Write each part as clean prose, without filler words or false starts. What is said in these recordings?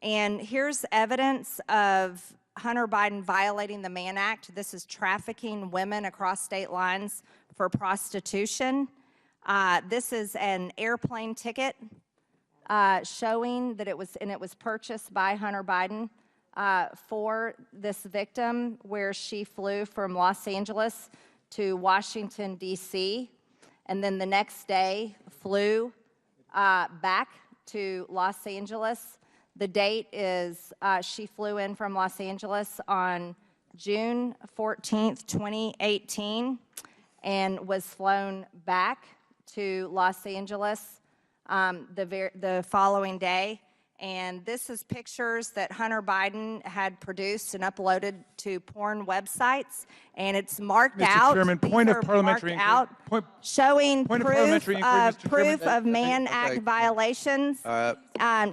And here's evidence of Hunter Biden violating the Mann Act. This is trafficking women across state lines for prostitution. This is an airplane ticket showing that it was purchased by Hunter Biden for this victim, where she flew from Los Angeles to Washington, D.C., and then the next day flew back to Los Angeles. The date is she flew in from Los Angeles on June 14th, 2018, and was flown back to Los Angeles the following day. And this is pictures that Hunter Biden had produced and uploaded to porn websites, and it's marked out. Chairman, point of parliamentary inquiry. Showing proof of Mann Act violations.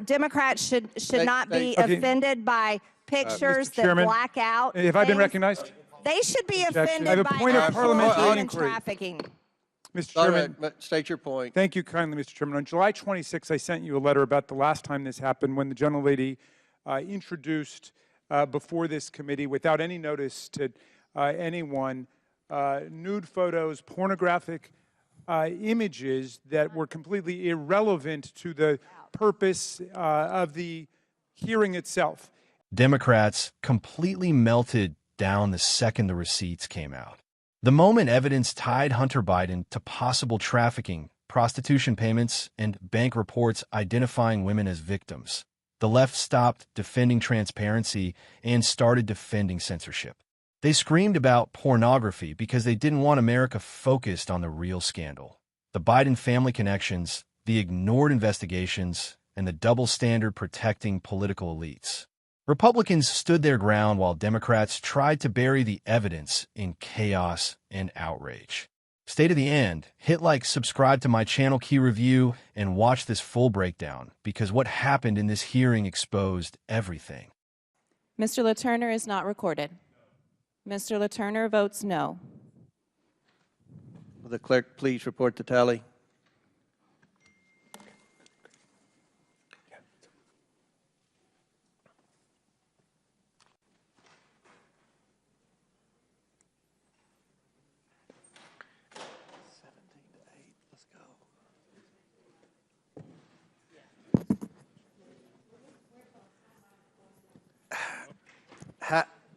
Democrats should not be offended by pictures that black out. Have I been recognized? They should be offended I have a by point of parliamentary inquiry. Trafficking. Mr. Chairman, state your point. Thank you kindly, Mr. Chairman. On July 26, I sent you a letter about the last time this happened, when the gentlelady introduced before this committee, without any notice to anyone, nude photos, pornographic images that were completely irrelevant to the purpose of the hearing itself. Democrats completely melted down the second the receipts came out. The moment evidence tied Hunter Biden to possible trafficking, prostitution payments, and bank reports identifying women as victims, the left stopped defending transparency and started defending censorship. They screamed about pornography because they didn't want America focused on the real scandal: the Biden family connections, the ignored investigations, and the double standard protecting political elites. Republicans stood their ground while Democrats tried to bury the evidence in chaos and outrage. Stay to the end, hit like, subscribe to my channel Key Review, and watch this full breakdown, because what happened in this hearing exposed everything. Mr. LaTurner is not recorded. Mr. LaTurner votes no. Will the clerk please report the tally?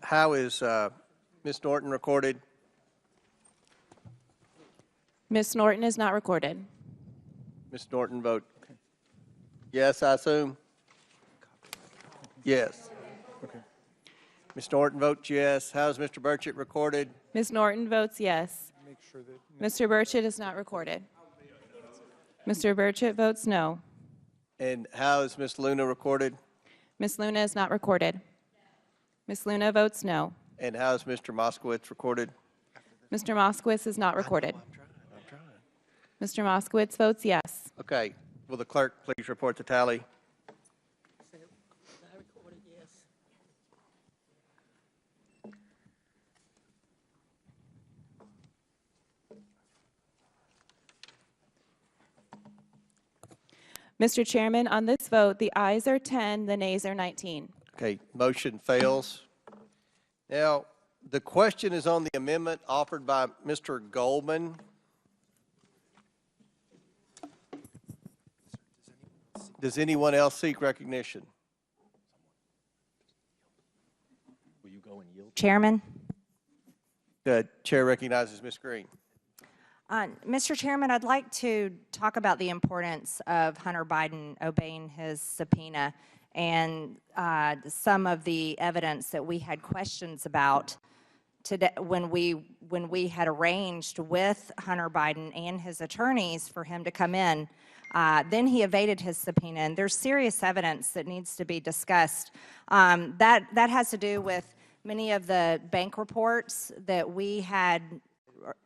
How is Ms. Norton recorded? Ms. Norton is not recorded. Ms. Norton vote yes, I assume? Yes. Okay. Ms. Norton votes yes. How is Mr. Burchett recorded? Ms. Norton votes yes. Make sure that Mr. Burchett is not recorded. Mr. Burchett votes no. And how is Ms. Luna recorded? Ms. Luna is not recorded. Ms. Luna votes no. And how is Mr. Moskowitz recorded? Mr. Moskowitz is not recorded. I'm trying. Mr. Moskowitz votes yes. Okay. Will the clerk please report the tally? Mr. Chairman, on this vote, the ayes are 10, the nays are 19. Okay, motion fails. Now, the question is on the amendment offered by Mr. Goldman. Does anyone else seek recognition? Will you go and yield? Chairman. The chair recognizes Ms. Greene. Mr. Chairman, I'd like to talk about the importance of Hunter Biden obeying his subpoena and some of the evidence that we had questions about today when we had arranged with Hunter Biden and his attorneys for him to come in. Then he evaded his subpoena, and there's serious evidence that needs to be discussed. That has to do with many of the bank reports that we had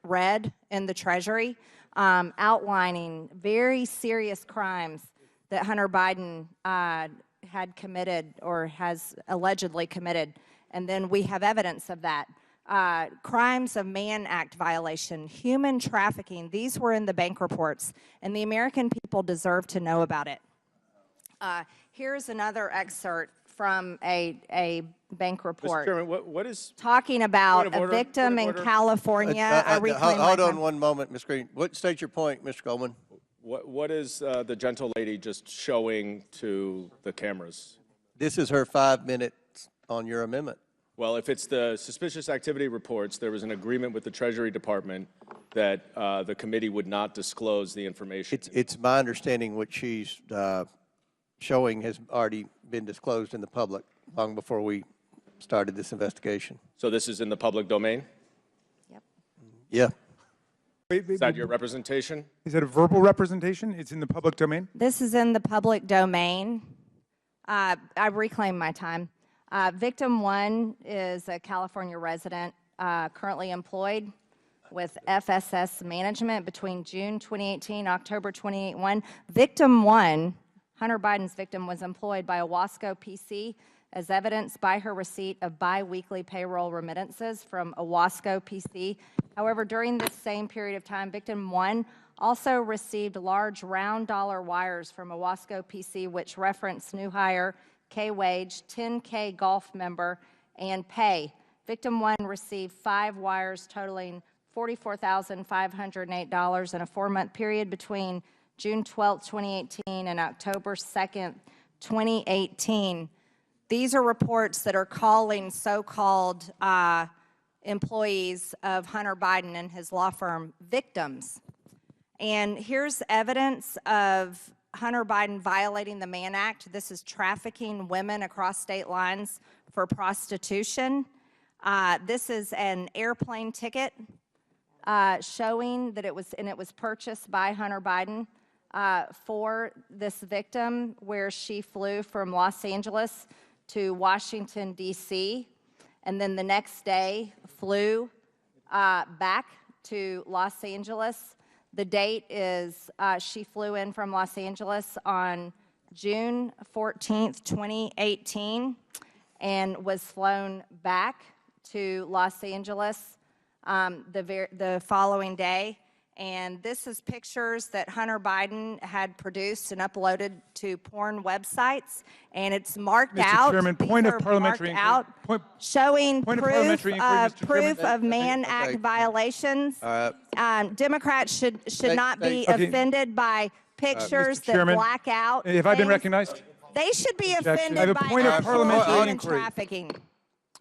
read in the Treasury, outlining very serious crimes that Hunter Biden had committed or has allegedly committed, and then we have evidence of that. Crimes of Mann Act violation, human trafficking, these were in the bank reports, and the American people deserve to know about it. Here's another excerpt from a bank Mr. report Chairman, what is, talking about Point of a order, victim point of in order. California. I reclaim my Hold on time. one moment, Ms. Greene. State your point, Mr. Goldman. what is the gentle lady just showing to the cameras? This is her 5 minutes on your amendment. Well, if it's the suspicious activity reports, there was an agreement with the Treasury Department that the committee would not disclose the information. It's my understanding what she's showing has already been disclosed in the public long before we started this investigation. So this is in the public domain? Yep. Yeah. Is that your representation? Is that a verbal representation? It's in the public domain? This is in the public domain. I reclaim my time. Victim 1 is a California resident currently employed with FSS Management between June 2018 and October 2021. Victim 1, Hunter Biden's victim, was employed by Owasco PC as evidenced by her receipt of biweekly payroll remittances from Owasco PC. However, during this same period of time, victim 1 also received large round dollar wires from Owasco PC, which reference new hire, K-wage, 10K golf member, and pay. Victim 1 received 5 wires totaling $44,508 in a 4-month period between June 12, 2018 and October 2nd, 2018. These are reports that are calling so-called employees of Hunter Biden and his law firm victims. And here's evidence of Hunter Biden violating the Mann Act. This is trafficking women across state lines for prostitution. This is an airplane ticket showing that it was purchased by Hunter Biden for this victim, where she flew from Los Angeles to Washington, D.C., and then the next day flew back to Los Angeles. The date is she flew in from Los Angeles on June 14th, 2018, and was flown back to Los Angeles the following day. And this is pictures that Hunter Biden had produced and uploaded to porn websites, and it's marked out. Mr. Chairman, These point of are parliamentary marked inquiry. out, showing Point of proof parliamentary inquiry, Mr. proof Chairman. of Mann Okay. Act violations. Democrats should not be Okay. offended by pictures Mr. that Chairman, black out. Have I been things. recognized? They should be I have offended a by point of actual parliamentary human inquiry. trafficking.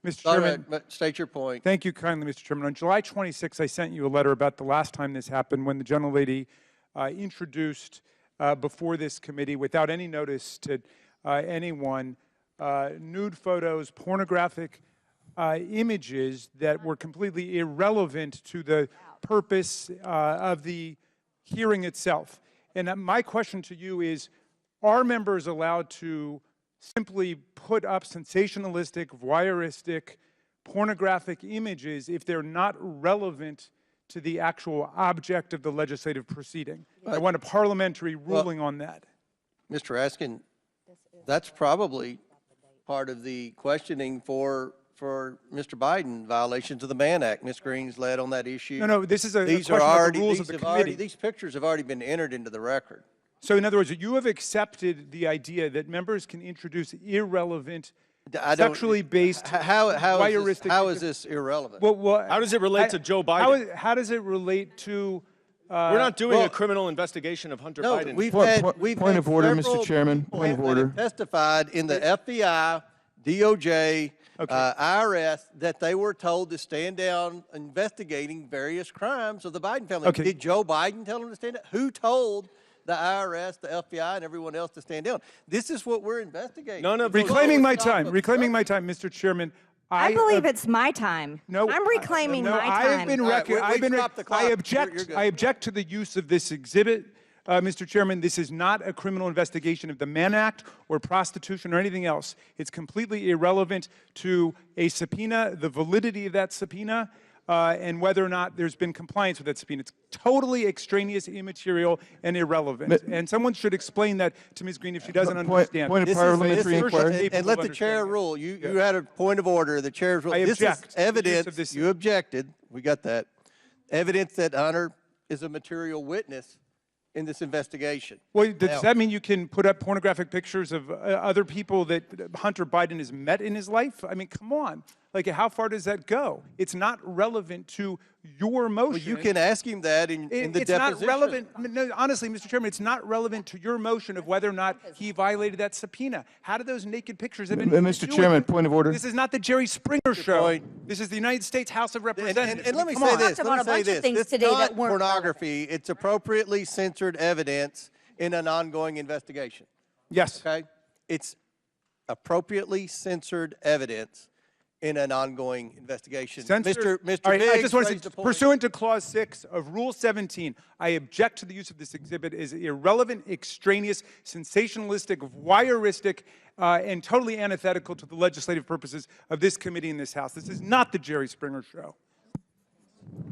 Mr. All Chairman, right, state your point. thank you kindly, Mr. Chairman. On July 26, I sent you a letter about the last time this happened, when the gentlelady introduced before this committee, without any notice to anyone, nude photos, pornographic images that were completely irrelevant to the purpose of the hearing itself. And my question to you is, are members allowed to simply put up sensationalistic, voyeuristic, pornographic images if they're not relevant to the actual object of the legislative proceeding? I want a parliamentary ruling on that. Mr. Raskin, that's probably part of the questioning for Mr. Biden, violations of the Mann Act. Ms. Greene's led on that issue. No, this is a These question are of already, the rules these of the have already, committee. these pictures have already been entered into the record. So in other words, you have accepted the idea that members can introduce irrelevant, sexually based, voyeuristic. How is this irrelevant? Well, How does it relate to Joe Biden? How does it relate to? We're not doing well, a criminal investigation of Hunter No, Biden. we've Point- had point- we've point had of order, Mr. several Chairman. people Point of that order. have testified in the FBI, DOJ, IRS that they were told to stand down investigating various crimes of the Biden family. Okay. Did Joe Biden tell them to stand down? Who told the IRS, the FBI, and everyone else to stand down? This is what we're investigating. None of those- Reclaiming my Stop time, it. reclaiming my time, Mr. Chairman. I believe it's my time. No, I'm reclaiming no, my I have time. been All right, I've been dropped the clock. I You're object. good. I object to the use of this exhibit, Mr. Chairman. This is not a criminal investigation of the Mann Act or prostitution or anything else. It's completely irrelevant to a subpoena, the validity of that subpoena, and whether or not there's been compliance with that subpoena. It's totally extraneous, immaterial, and irrelevant. And someone should explain that to Ms. Greene if she doesn't understand. Point of This is- parliamentary this is- inquiry. And let of the chair understanding. rule. You had a point of order. The chair's rule. I This object to is the use of evidence. this- You objected. We got that. Evidence that Hunter is a material witness in this investigation. Well, does Now- that mean you can put up pornographic pictures of other people that Hunter Biden has met in his life? I mean, come on. Like, how far does that go? It's not relevant to your motion. Well, you can ask him that in the It's deposition. not relevant. No, honestly, Mr. Chairman, it's not relevant to your motion of whether or not he violated that subpoena. How do those naked pictures have anything to Mr. do with Chairman, it? point of order. This is not the Jerry Springer show. point. This is the United States House of Representatives. And let me Come say on. this. Talked Let me about a say bunch of this. things It's today not that weren't pornography. It's appropriately censored evidence in an ongoing investigation. Yes. Okay? It's appropriately censored evidence in an ongoing investigation. Censored- Mr. All right, I Biggs just want to raised say, a point. pursuant to Clause 6 of Rule 17, I object to the use of this exhibit as irrelevant, extraneous, sensationalistic, voyeuristic, and totally antithetical to the legislative purposes of this committee and this House. This is not the Jerry Springer show.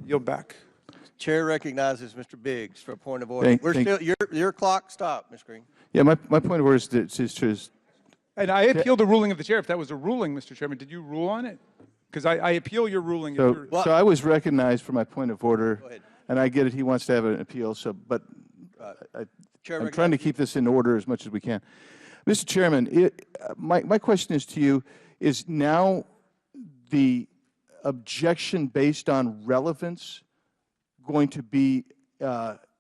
Yield back. Chair recognizes Mr. Biggs for a point of order. Thank- We're thank- still, your clock stopped, Ms. Green. Yeah, my point of order is And I appeal the ruling of the chair. If that was a ruling, Mr. Chairman, did you rule on it? Because I appeal your ruling. If so, you're- so I was recognized for my point of order, ahead. and I get it. He wants to have an appeal. So, but Chair I'm trying to keep this in order as much as we can. Mr. Chairman, my question is to you: is now the objection based on relevance going to be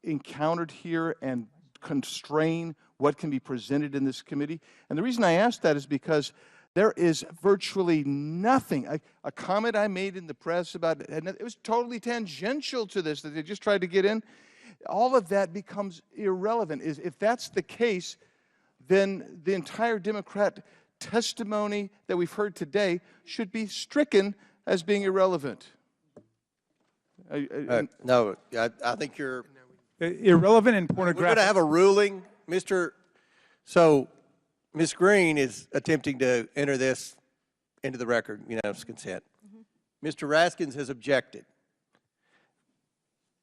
encountered here and constrain what can be presented in this committee? And the reason I ask that is because there is virtually nothing. A comment I made in the press about it was totally tangential to this, that they just tried to get in. All of that becomes irrelevant. If that's the case, then the entire Democrat testimony that we've heard today should be stricken as being irrelevant. No, I think you're, irrelevant and we're pornographic. going to have a ruling, so Ms. Green is attempting to enter this into the record, unanimous consent. Mr. Raskins has objected.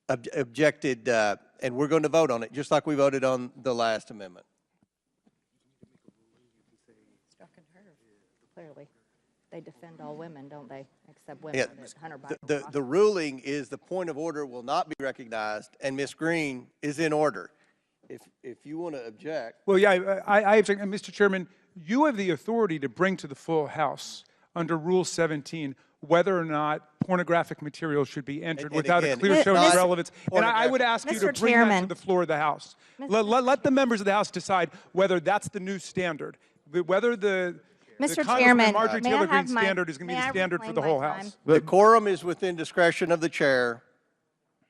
And we're going to vote on it, just like we voted on the last amendment. Clearly. They defend all women, don't they? Except women Yeah, that Hunter Biden. the ruling is the point of order will not be recognized, and Ms. Green is in order. If you want to object. Well, yeah, I object. And Mr. Chairman, you have the authority to bring to the full House under Rule 17 whether or not pornographic material should be entered And without again, a clear it's showing of not relevance. And I would pornographic. ask you to Mr. bring that Chairman. to the floor of the House. Let the members of the House decide whether that's the new standard, whether the Mr. Congresswoman Chairman, Marjorie may I Taylor have Greene my- standard is going to be may the I standard for reclaim the my whole time? House. The quorum is within discretion of the chair.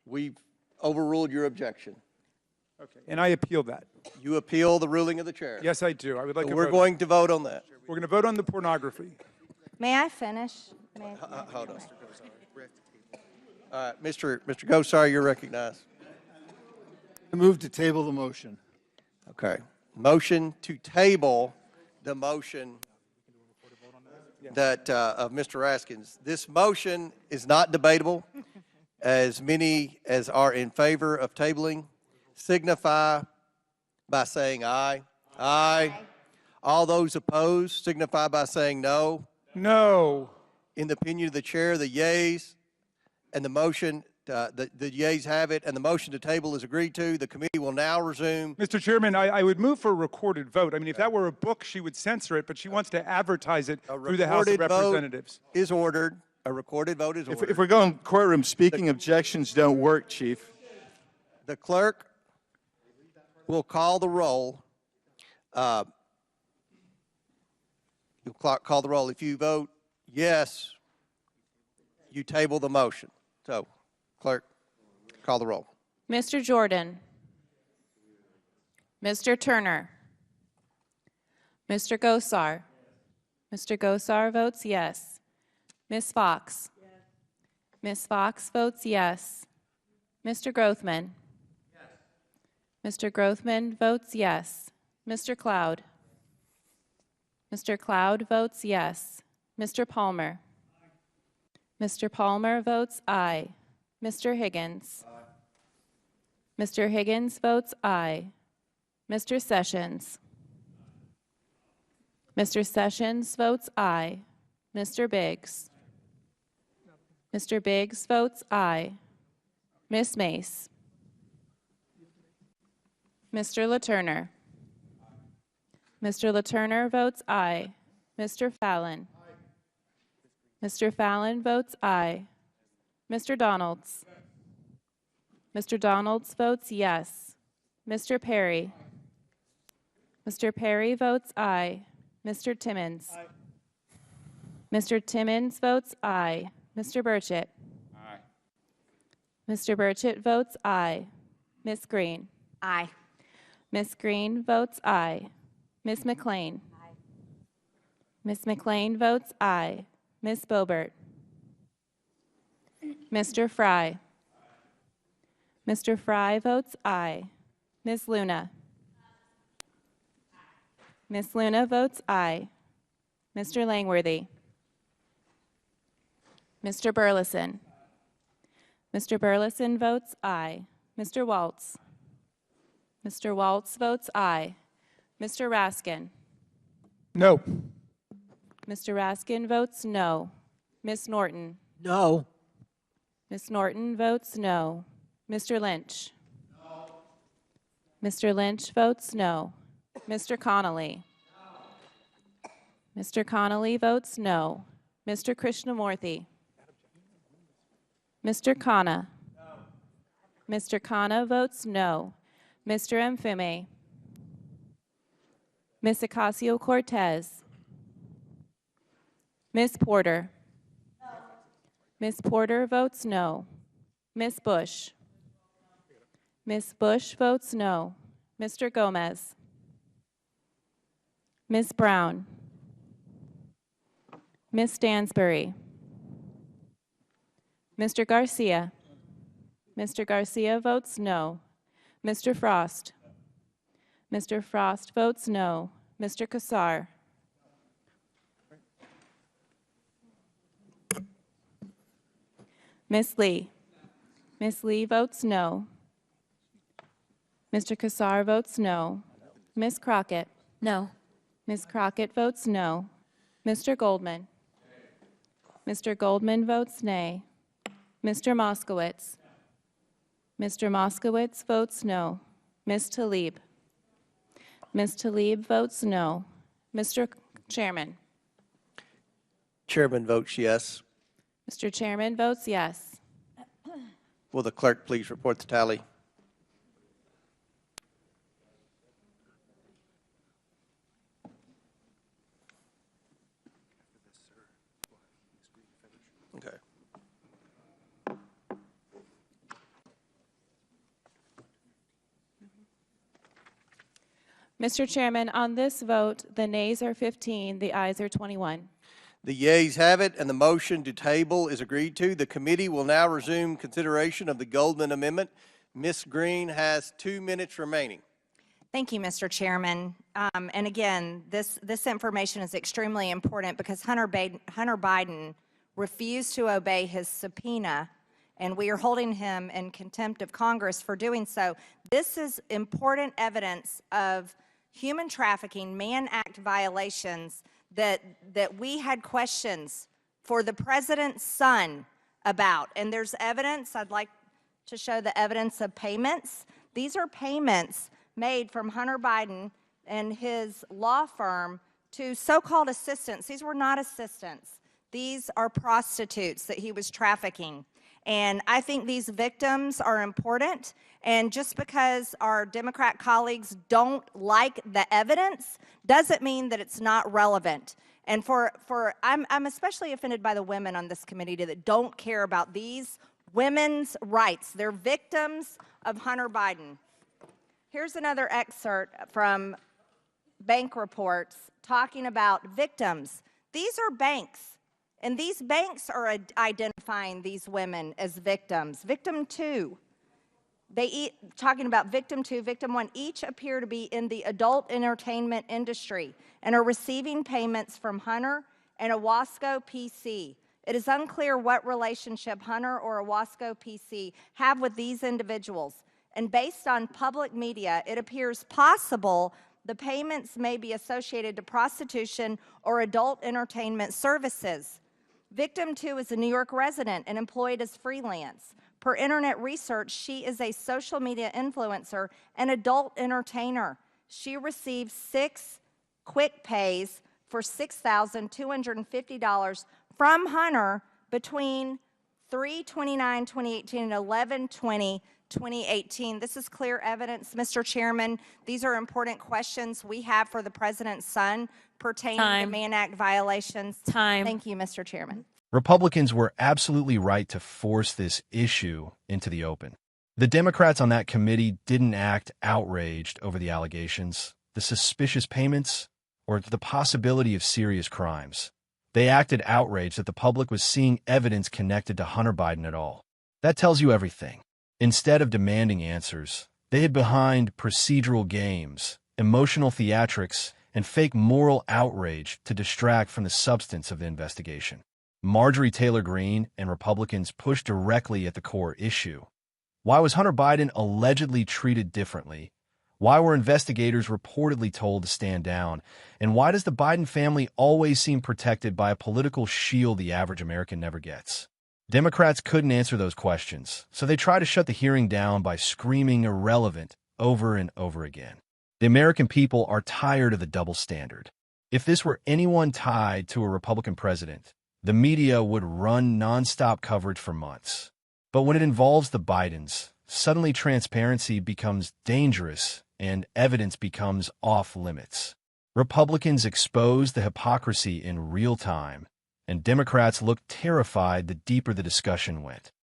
We've overruled your objection. Okay. And I appeal that. You appeal the ruling of the chair. Yes, I do. I would like So a we're vote. going to vote on that. We're going to vote on the pornography. May I finish? Hold on. All right, Mr. Gosar, you're recognized. I move to table the motion. Okay. Motion to table the motion that of Mr. Raskins. This motion is not debatable. As many as are in favor of tabling signify by saying aye. Aye. All those opposed signify by saying no. No. In the opinion of the chair, the yeas and the motion, the yeas have it, and the motion to table is agreed to. The committee will now resume. Mr. Chairman, I would move for a recorded vote. I mean, if that were a book, she would censor it, but she wants to advertise it through the House of recorded vote Representatives. is ordered. A recorded vote is ordered. if we're going courtroom, speaking objections don't work, Chief. The clerk will call the roll. You'll call the roll. If you vote yes, you table the motion. So, clerk, call the roll. Mr. Jordan. Mr. Turner. Mr. Gosar. Mr. Gosar votes yes. Ms. Fox. Ms. Fox votes yes. Mr. Grothman. Mr. Grothman votes yes. Mr. Cloud. Mr. Cloud votes yes. Mr. Palmer. Mr. Palmer votes aye. Mr. Higgins. Mr. Higgins votes aye. Mr. Sessions. Mr. Sessions votes aye. Mr. Biggs. Mr. Biggs votes aye. Ms. Mace. Mr. LaTurner. Mr. LaTurner votes aye. Mr. Fallon. Mr. Fallon votes aye. Mr. Donalds. Mr. Donalds votes yes. Mr. Perry. Mr. Perry votes aye. Mr. Timmons. Mr. Timmons votes aye. Mr. Burchett. Mr. Burchett votes aye. Ms. Green. Aye. Ms. Green votes aye. Ms. McLean. Ms. McLean votes aye. Ms. Boebert. Mr. Fry. Mr. Fry votes aye. Ms. Luna. Ms. Luna votes aye. Mr. Langworthy. Mr. Burleson. Mr. Burleson votes aye. Mr. Waltz. Mr. Waltz votes aye. Mr. Raskin. No. Mr. Raskin votes no. Ms. Norton. No. Ms. Norton votes no. Mr. Lynch. No. Mr. Lynch votes no. Mr. Connolly. No. Mr. Connolly votes no. Mr. Krishnamurthy. Mr. Khanna. No. Mr. Khanna votes no. Mr. Mfume. Ms. Ocasio-Cortez. Ms. Porter. No. Ms. Porter votes no. Ms. Bush. Ms. Bush votes no. Mr. Gomez. Ms. Brown. Ms. Stansbury. Mr. Garcia. Mr. Garcia votes no. Mr. Frost. Mr. Frost votes no. Mr. Kassar. Ms. Lee. Ms. Lee votes no. Mr. Kassar votes no. Ms. Crockett. No. Ms. Crockett votes no. Mr. Goldman. Mr. Goldman votes nay. Mr. Moskowitz. Mr. Moskowitz votes no. Ms. Tlaib. Ms. Tlaib votes no. Mr. Chairman. Chairman votes yes. Mr. Chairman votes yes. Will the clerk please report the tally? Okay. Mr. Chairman, on this vote, the nays are 15, the ayes are 21. The yeas have it, and the motion to table is agreed to. The committee will now resume consideration of the Goldman Amendment. Ms. Green has 2 minutes remaining. Thank you, Mr. Chairman. And again, this information is extremely important because Hunter Biden refused to obey his subpoena, and we are holding him in contempt of Congress for doing so. This is important evidence of human trafficking, Mann Act violations that we had questions for the president's son about. And there's evidence. I'd like to show the evidence of payments. These are payments made from Hunter Biden and his law firm to so-called assistants. These were not assistants. These are prostitutes that he was trafficking. And I think these victims are important. And just because our Democrat colleagues don't like the evidence doesn't mean that it's not relevant. And I'm especially offended by the women on this committee that don't care about these women's rights. They're victims of Hunter Biden. Here's another excerpt from bank reports talking about victims. These are banks. And these banks are identifying these women as victims. Victim 2, talking about victim 2, victim 1, each appear to be in the adult entertainment industry and are receiving payments from Hunter and Owasco PC. It is unclear what relationship Hunter or Owasco PC have with these individuals. And based on public media, it appears possible the payments may be associated to prostitution or adult entertainment services. Victim 2 is a New York resident and employed as freelance. Per internet research, she is a social media influencer and adult entertainer. She received 6 quick pays for $6,250 from Hunter between 3/29/2018 and 11/20/2018. This is clear evidence, Mr. Chairman. These are important questions we have for the president's son pertaining to the Mann Act violations. Thank you, Mr. Chairman. Republicans were absolutely right to force this issue into the open. The Democrats on that committee didn't act outraged over the allegations, the suspicious payments, or the possibility of serious crimes. They acted outraged that the public was seeing evidence connected to Hunter Biden at all. That tells you everything. Instead of demanding answers, they hid behind procedural games, emotional theatrics, and fake moral outrage to distract from the substance of the investigation. Majorie Taylor Greene and Republicans pushed directly at the core issue. Why was Hunter Biden allegedly treated differently? Why were investigators reportedly told to stand down? And why does the Biden family always seem protected by a political shield the average American never gets? Democrats couldn't answer those questions, so they tried to shut the hearing down by screaming irrelevant over and over again. The American people are tired of the double standard. If this were anyone tied to a Republican president, the media would run nonstop coverage for months. But when it involves the Bidens, suddenly transparency becomes dangerous and evidence becomes off limits. Republicans expose the hypocrisy in real time, and Democrats looked terrified the deeper the discussion went.